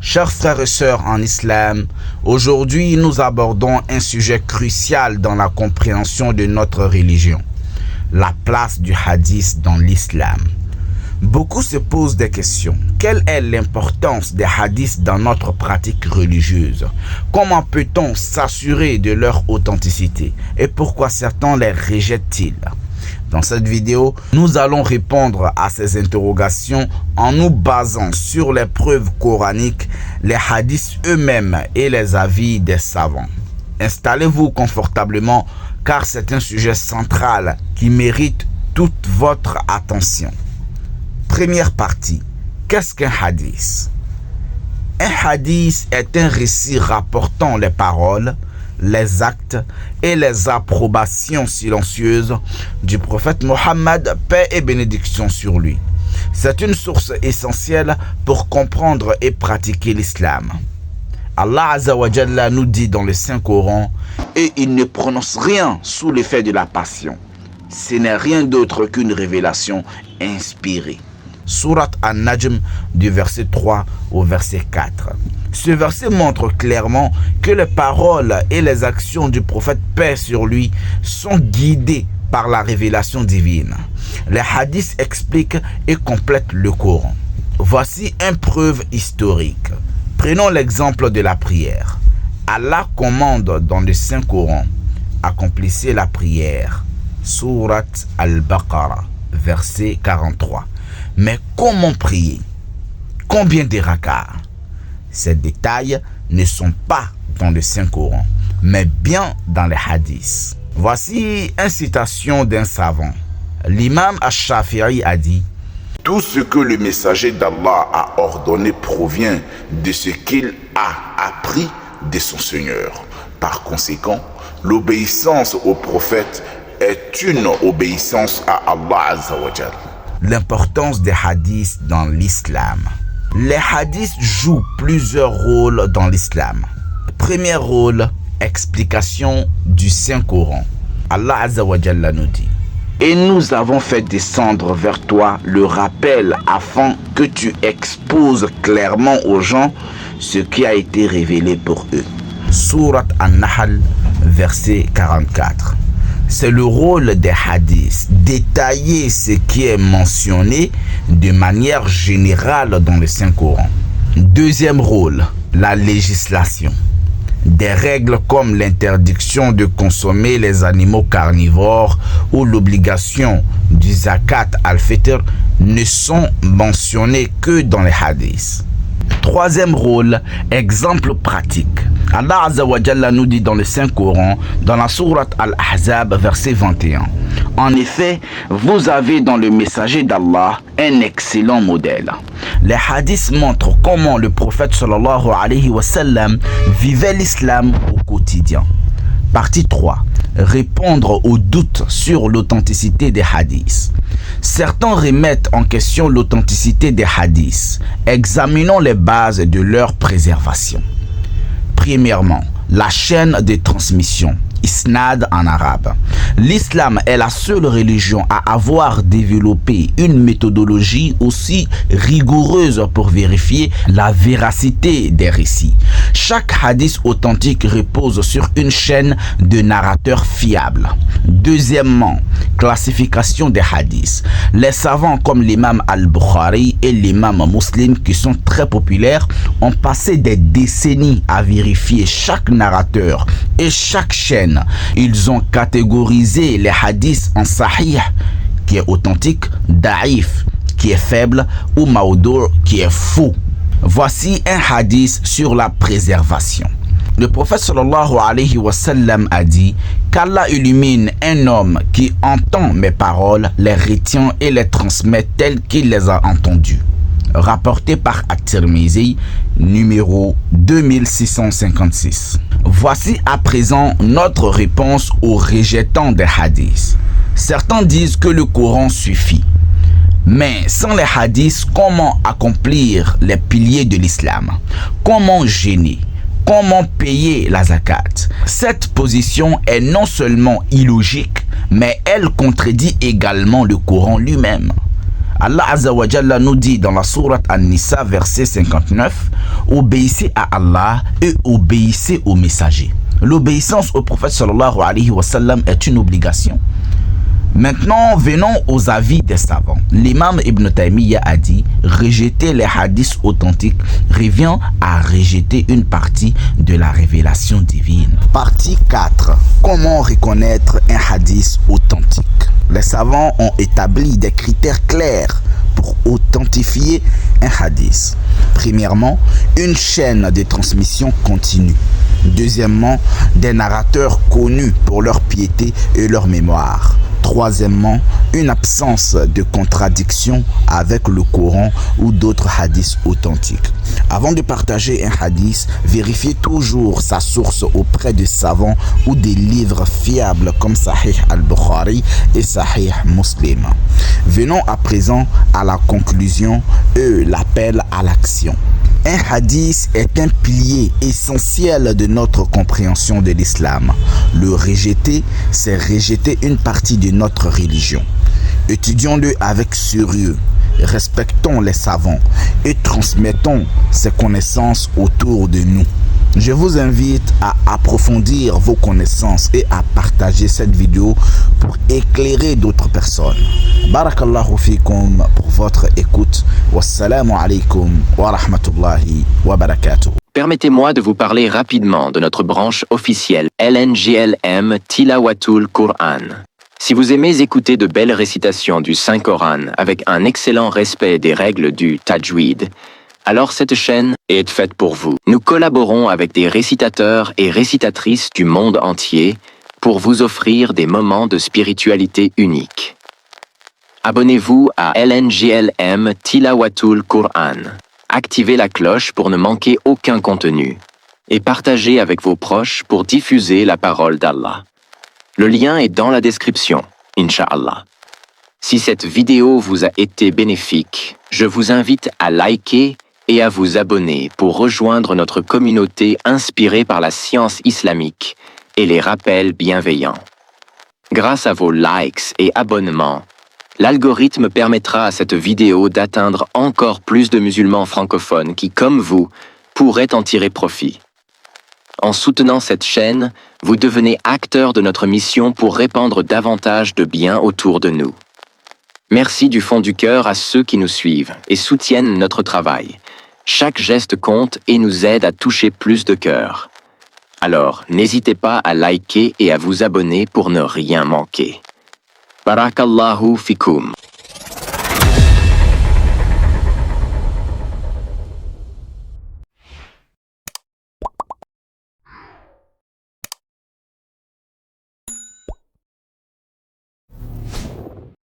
Chers frères et sœurs en islam, aujourd'hui nous abordons un sujet crucial dans la compréhension de notre religion, la place du hadith dans l'islam. Beaucoup se posent des questions. Quelle est l'importance des hadiths dans notre pratique religieuse? Comment peut-on s'assurer de leur authenticité? Et pourquoi certains les rejettent-ils? Dans cette vidéo, nous allons répondre à ces interrogations en nous basant sur les preuves coraniques, les hadiths eux-mêmes et les avis des savants. Installez-vous confortablement car c'est un sujet central qui mérite toute votre attention. Première partie, qu'est-ce qu'un hadith? Un hadith est un récit rapportant les paroles, les actes et les approbations silencieuses du prophète Mohammed, paix et bénédiction sur lui. C'est une source essentielle pour comprendre et pratiquer l'islam. Allah Azza wa Jalla nous dit dans le Saint-Coran, et il ne prononce rien sous l'effet de la passion. Ce n'est rien d'autre qu'une révélation inspirée. Surat An-Najm du verset 3 au verset 4. Ce verset montre clairement que les paroles et les actions du prophète paix sur lui sont guidées par la révélation divine. Les hadiths expliquent et complètent le Coran. Voici une preuve historique. Prenons l'exemple de la prière. Allah commande dans le Saint-Coran, accomplissez la prière. Surat Al-Baqarah, verset 43. Mais comment prier? Combien de rak'ah? Ces détails ne sont pas dans le Saint-Coran, mais bien dans les hadiths. Voici une citation d'un savant. L'imam Ash-Shafi'i a dit: tout ce que le messager d'Allah a ordonné provient de ce qu'il a appris de son Seigneur. Par conséquent, l'obéissance au prophète est une obéissance à Allah Azza wa Jalla. L'importance des hadiths dans l'islam. Les hadiths jouent plusieurs rôles dans l'islam. Premier rôle, explication du Saint-Coran. Allah Azza wa Jalla nous dit: et nous avons fait descendre vers toi le rappel afin que tu exposes clairement aux gens ce qui a été révélé pour eux. Surat An-Nahl, verset 44. C'est le rôle des hadiths, détailler ce qui est mentionné de manière générale dans le Saint-Coran. Deuxième rôle, la législation. Des règles comme l'interdiction de consommer les animaux carnivores ou l'obligation du zakat al-fitr ne sont mentionnées que dans les hadiths. Troisième rôle, exemple pratique. Allah Azza wa Jalla nous dit dans le Saint-Coran, dans la sourate Al-Ahzab, verset 21. En effet, vous avez dans le messager d'Allah un excellent modèle. Les hadiths montrent comment le prophète sallallahu alayhi wa sallam vivait l'islam au quotidien. Partie 3. Répondre aux doutes sur l'authenticité des hadiths. Certains remettent en question l'authenticité des hadiths. Examinons les bases de leur préservation. Premièrement, la chaîne de transmission, Isnad en arabe. L'islam est la seule religion à avoir développé une méthodologie aussi rigoureuse pour vérifier la véracité des récits. Chaque hadith authentique repose sur une chaîne de narrateurs fiables. Deuxièmement, classification des hadiths. Les savants comme l'imam Al-Bukhari et l'imam Muslim, qui sont très populaires, ont passé des décennies à vérifier chaque narrateur et chaque chaîne. Ils ont catégorisé les hadiths en sahih, qui est authentique, da'if, qui est faible, ou maoudour, qui est faux. Voici un hadith sur la préservation. Le prophète sallallahu alayhi wa sallam a dit qu'Allah illumine un homme qui entend mes paroles, les retient et les transmet telles qu'il les a entendues. Rapporté par At-Tirmizi, numéro 2656. Voici à présent notre réponse aux rejetants des hadiths. Certains disent que le Coran suffit. Mais sans les hadiths, comment accomplir les piliers de l'islam? Comment jeûner? Comment payer la zakat? Cette position est non seulement illogique, mais elle contredit également le Coran lui-même. Allah Azza wa Jalla nous dit dans la sourate An-Nisa, verset 59, « Obéissez à Allah et obéissez aux messagers. » L'obéissance au prophète sallallahu alayhi wa sallam est une obligation. Maintenant, venons aux avis des savants. L'imam Ibn Taymiyyah a dit « Rejeter les hadiths authentiques revient à rejeter une partie de la révélation divine. » Partie 4. Comment reconnaître un hadith authentique? Les savants ont établi des critères clairs pour authentifier un hadith. Premièrement, une chaîne de transmission continue. Deuxièmement, des narrateurs connus pour leur piété et leur mémoire. Troisièmement, une absence de contradiction avec le Coran ou d'autres hadiths authentiques. Avant de partager un hadith, vérifiez toujours sa source auprès de savants ou des livres fiables comme Sahih al-Bukhari et Sahih Muslim. Venons à présent à la conclusion et l'appel à l'action. Un hadith est un pilier essentiel de notre compréhension de l'islam. Le rejeter, c'est rejeter une partie de notre religion. Étudions-le avec sérieux, respectons les savants et transmettons ces connaissances autour de nous. Je vous invite à approfondir vos connaissances et à partager cette vidéo pour éclairer d'autres personnes. Barakallahu fikum pour votre écoute. Wassalamu alaikum wa rahmatullahi wa barakatuh. Permettez-moi de vous parler rapidement de notre branche officielle LNGLM Tilawatul Qur'an. Si vous aimez écouter de belles récitations du Saint-Coran avec un excellent respect des règles du Tajwid, alors cette chaîne est faite pour vous. Nous collaborons avec des récitateurs et récitatrices du monde entier pour vous offrir des moments de spiritualité uniques. Abonnez-vous à LNGLM Tilawatul Qur'an. Activez la cloche pour ne manquer aucun contenu. Et partagez avec vos proches pour diffuser la parole d'Allah. Le lien est dans la description, Inch'Allah. Si cette vidéo vous a été bénéfique, je vous invite à liker et à vous abonner pour rejoindre notre communauté inspirée par la science islamique et les rappels bienveillants. Grâce à vos likes et abonnements, l'algorithme permettra à cette vidéo d'atteindre encore plus de musulmans francophones qui, comme vous, pourraient en tirer profit. En soutenant cette chaîne, vous devenez acteur de notre mission pour répandre davantage de bien autour de nous. Merci du fond du cœur à ceux qui nous suivent et soutiennent notre travail. Chaque geste compte et nous aide à toucher plus de cœurs. Alors, n'hésitez pas à liker et à vous abonner pour ne rien manquer. Barakallahu fikum.